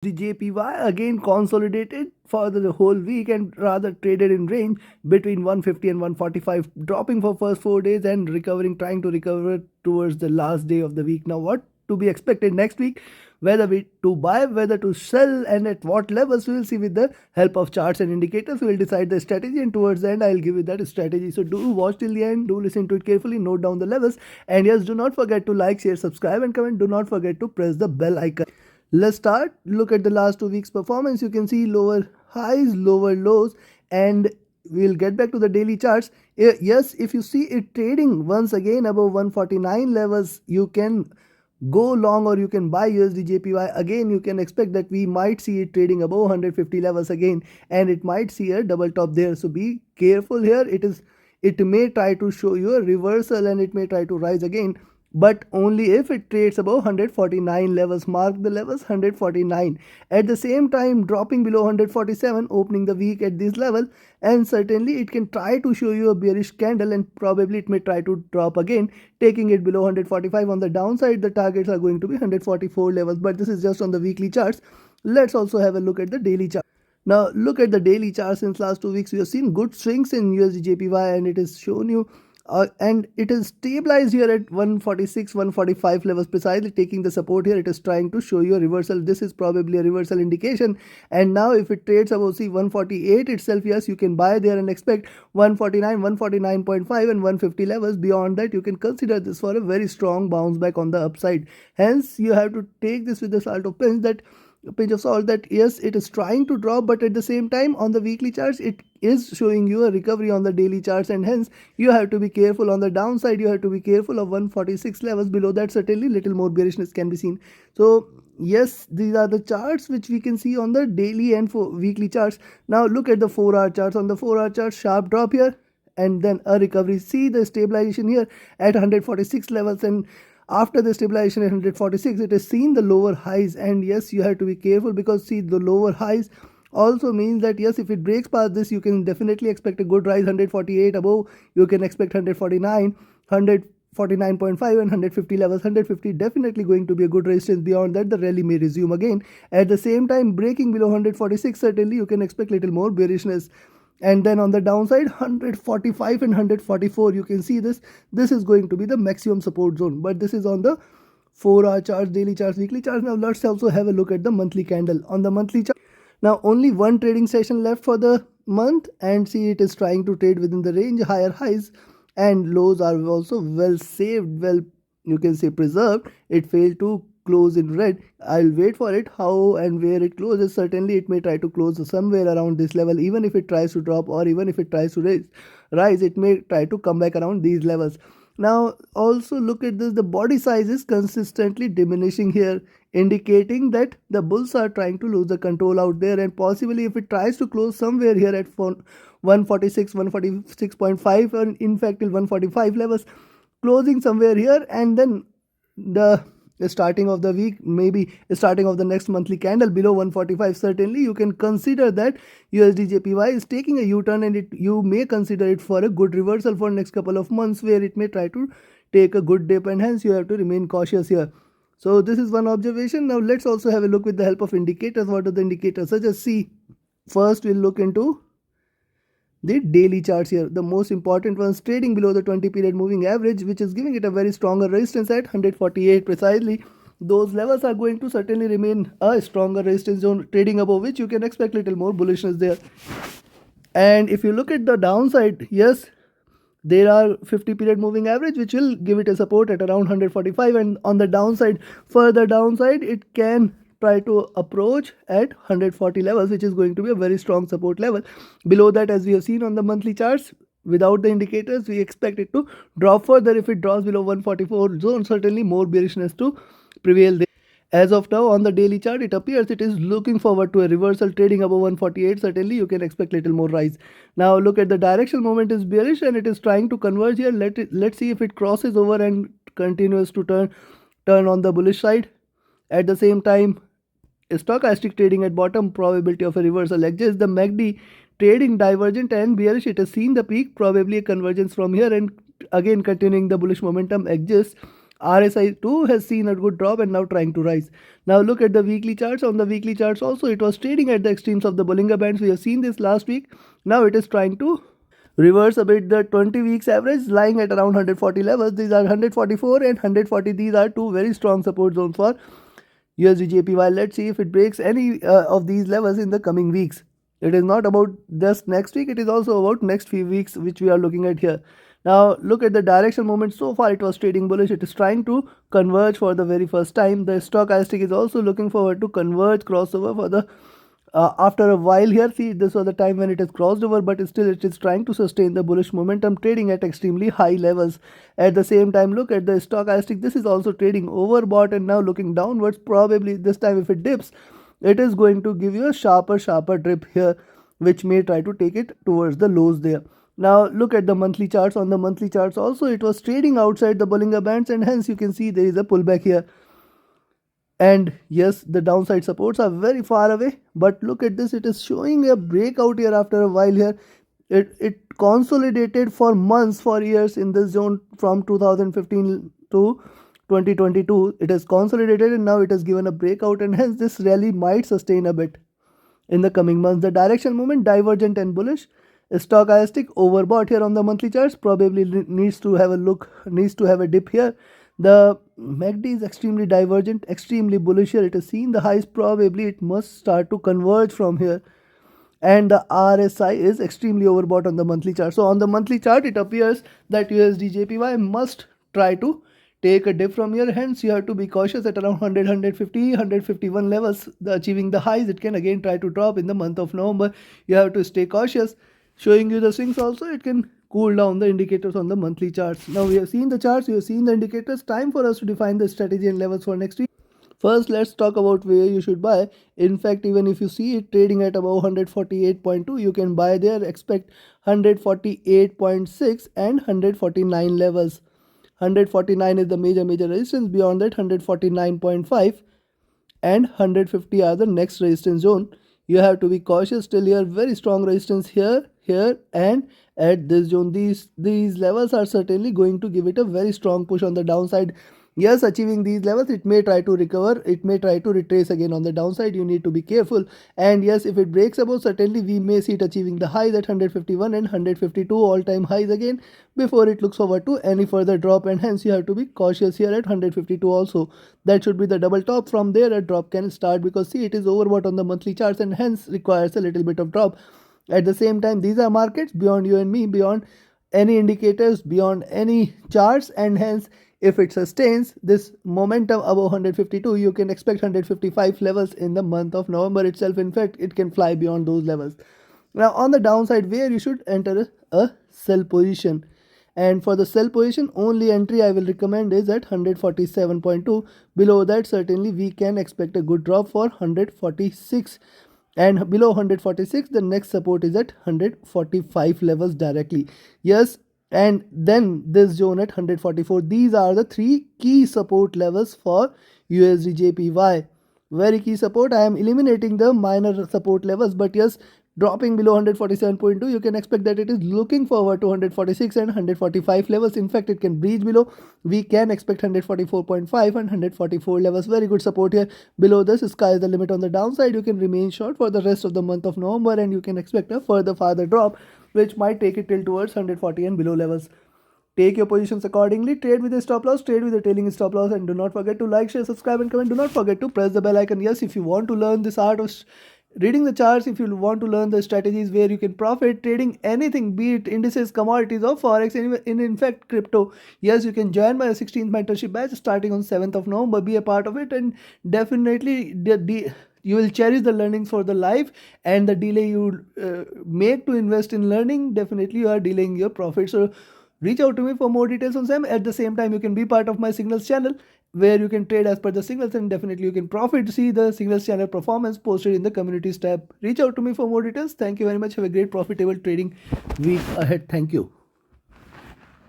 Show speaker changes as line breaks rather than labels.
The JPY again consolidated for the whole week and rather traded in range between 150 and 145, dropping for first 4 days and recovering, trying to recover towards the last day of the week. Now, what to be expected next week? Whether to buy, whether to sell, and at what levels, we will see with the help of charts and indicators. We will decide the strategy, and towards the end, I'll give you that strategy. So do watch till the end, do listen to it carefully, note down the levels, and yes, do not forget to like, share, subscribe, and comment. Do not forget to press the bell icon. Let's start. Look at the last 2 weeks performance. You can see lower highs, lower lows, and we'll get back to the daily charts. Yes, if you see it trading once again above 149 levels, you can go long or you can buy USDJPY. Again, you can expect that we might see it trading above 150 levels again, and it might see a double top there. So be careful here. It may try to show you a reversal and it may try to rise again, but only if it trades above 149 levels. Mark the levels 149. At the same time, dropping below 147, opening the week at this level, and certainly it can try to show you a bearish candle and probably it may try to drop again, taking it below 145. On the downside, the targets are going to be 144 levels, but this is just on the weekly charts. Let's also have a look at the daily chart. Now look at the daily chart. Since last 2 weeks we have seen good swings in USDJPY, and it is shown you and it is stabilized here at 146 145 levels precisely, taking the support here. It is trying to show you a reversal. This is probably a reversal indication, and now if it trades above 148 itself, yes, you can buy there and expect 149 149.5 and 150 levels. Beyond that, you can consider this for a very strong bounce back on the upside. Hence you have to take this with a salt of pinch of salt, that yes, it is trying to drop, but at the same time on the weekly charts it is showing you a recovery on the daily charts, and hence you have to be careful. On the downside, you have to be careful of 146 levels. Below that, certainly little more bearishness can be seen. So yes, these are the charts which we can see on the daily and for weekly charts. Now look at the 4-hour charts. On the 4-hour chart, sharp drop here and then a recovery. See the stabilization here at 146 levels, and after the stabilization at 146, it has seen the lower highs, and yes, you have to be careful because see, the lower highs also means that yes, if it breaks past this, you can definitely expect a good rise. 148 above, you can expect 149, 149.5 and 150 levels. 150 definitely going to be a good resistance. Beyond that, the rally may resume again. At the same time, breaking below 146, certainly you can expect little more bearishness. And then on the downside, 145 and 144, you can see this is going to be the maximum support zone, but this is on the 4-hour charts, daily charts, weekly charts. Now let's also have a look at the monthly candle. On the monthly chart, now only one trading session left for the month, and see it is trying to trade within the range. Higher highs and lows are also well saved, well, you can say preserved. It failed to close in red. I'll wait for it, how and where it closes. Certainly it may try to close somewhere around this level. Even if it tries to drop or even if it tries to rise, it may try to come back around these levels. Now also look at this, the body size is consistently diminishing here, indicating that the bulls are trying to lose the control out there, and possibly if it tries to close somewhere here at 146 146.5 and in fact till 145 levels, closing somewhere here, and then the starting of the week, maybe starting of the next monthly candle below 145, certainly you can consider that USDJPY is taking a U-turn, and you may consider it for a good reversal for next couple of months, where it may try to take a good dip, and hence you have to remain cautious here. So this is one observation. Now let's also have a look with the help of indicators. What are the indicators? Such as see, first we'll look into the daily charts here. The most important ones, trading below the 20 period moving average, which is giving it a very stronger resistance at 148 precisely. Those levels are going to certainly remain a stronger resistance zone, trading above which you can expect little more bullishness there. And if you look at the downside, yes, there are 50 period moving average which will give it a support at around 145, and on the downside, further downside, it can try to approach at 140 levels, which is going to be a very strong support level. Below that, as we have seen on the monthly charts, without the indicators, we expect it to drop further. If it drops below 144 zone, certainly more bearishness to prevail there. As of now, on the daily chart, it appears it is looking forward to a reversal, trading above 148. Certainly, you can expect little more rise. Now, look at the directional moment is bearish, and it is trying to converge here. Let's see if it crosses over and continues to turn on the bullish side. At the same time, stochastic trading at bottom, probability of a reversal exists. The MACD trading divergent and bearish. It has seen the peak, probably a convergence from here, and again continuing the bullish momentum exists. RSI too has seen a good drop and now trying to rise. Now look at the weekly charts. On the weekly charts also, it was trading at the extremes of the Bollinger Bands. We have seen this last week. Now it is trying to reverse a bit. The 20 weeks average lying at around 140 levels. These are 144 and 140. These are two very strong support zones for USDJPY. Let's see if it breaks any of these levels in the coming weeks. It is not about just next week, it is also about next few weeks, which we are looking at here. Now look at the direction movement. So far it was trading bullish. It is trying to converge for the very first time. The stochastic is also looking forward to converge crossover for the after a while here. See, this was the time when it has crossed over, but still it is trying to sustain the bullish momentum, trading at extremely high levels. At the same time, look at the stochastic. This is also trading overbought and now looking downwards. Probably this time if it dips, it is going to give you a sharper drip here, which may try to take it towards the lows there. Now look at the monthly charts. On the monthly charts also, it was trading outside the Bollinger Bands, and hence you can see there is a pullback here. And yes, the downside supports are very far away, but look at this, it is showing a breakout here after a while here. It consolidated for months, for years in this zone from 2015 to 2022. It has consolidated and now it has given a breakout, and hence this rally might sustain a bit in the coming months. The direction movement divergent and bullish. Stochastic overbought here on the monthly charts, probably needs to have a dip here. The MACD is extremely divergent, extremely bullish here. It has seen the highs, probably it must start to converge from here. And the RSI is extremely overbought on the monthly chart. So on the monthly chart, it appears that USDJPY must try to take a dip from here. Hence, you have to be cautious at around 100, 150, 151 levels. Achieving the highs, it can again try to drop in the month of November. You have to stay cautious. Showing you the swings also, it can cool down the indicators on the monthly charts. Now we have seen the charts, we have seen the indicators. Time for us to define the strategy and levels for next week. First, let's talk about where you should buy. In fact, even if you see it trading at above 148.2, you can buy there. Expect 148.6 and 149 levels. 149 is the major resistance. Beyond that, 149.5 and 150 are the next resistance zone. You have to be cautious till here. Very strong resistance here, and at this zone. These levels are certainly going to give it a very strong push on the downside. Yes, achieving these levels, it may try to recover, it may try to retrace again on the downside. You need to be careful. And yes, if it breaks above, certainly we may see it achieving the highs at 151 and 152 all-time highs again before it looks forward to any further drop, and hence you have to be cautious here at 152 also. That should be the double top. From there a drop can start, because see, it is overbought on the monthly charts and hence requires a little bit of drop. At the same time, these are markets beyond you and me, beyond any indicators, beyond any charts, and hence if it sustains this momentum above 152, you can expect 155 levels in the month of November itself. In fact, it can fly beyond those levels. Now on the downside, where you should enter a sell position, and for the sell position, only entry I will recommend is at 147.2. Below that, certainly we can expect a good drop for 146, and below 146 the next support is at 145 levels directly. Yes, and then this zone at 144. These are the three key support levels for USDJPY. Very key support. I am eliminating the minor support levels, but yes, dropping below 147.2, you can expect that it is looking forward to 146 and 145 levels. In fact, it can breach below. We can expect 144.5 and 144 levels. Very good support here. Below this, sky is the limit on the downside. You can remain short for the rest of the month of November, and you can expect a farther drop, which might take it till towards 140 and below levels. Take your positions accordingly. Trade with a stop loss, trade with a trailing stop loss, and do not forget to like, share, subscribe, and comment. Do not forget to press the bell icon. Yes, if you want to learn this art of reading the charts, if you want to learn the strategies where you can profit trading anything, be it indices, commodities, or forex, in fact crypto, yes, you can join my 16th mentorship batch starting on 7th of November. Be a part of it, and definitely you will cherish the learnings for the life, and the delay you make to invest in learning, definitely you are delaying your profit. So reach out to me for more details on them. At the same time, you can be part of my signals channel, where you can trade as per the signals, and definitely you can profit. See the signals channel performance posted in the communities tab. Reach out to me for more details. Thank you very much. Have a great profitable trading week ahead. Thank you.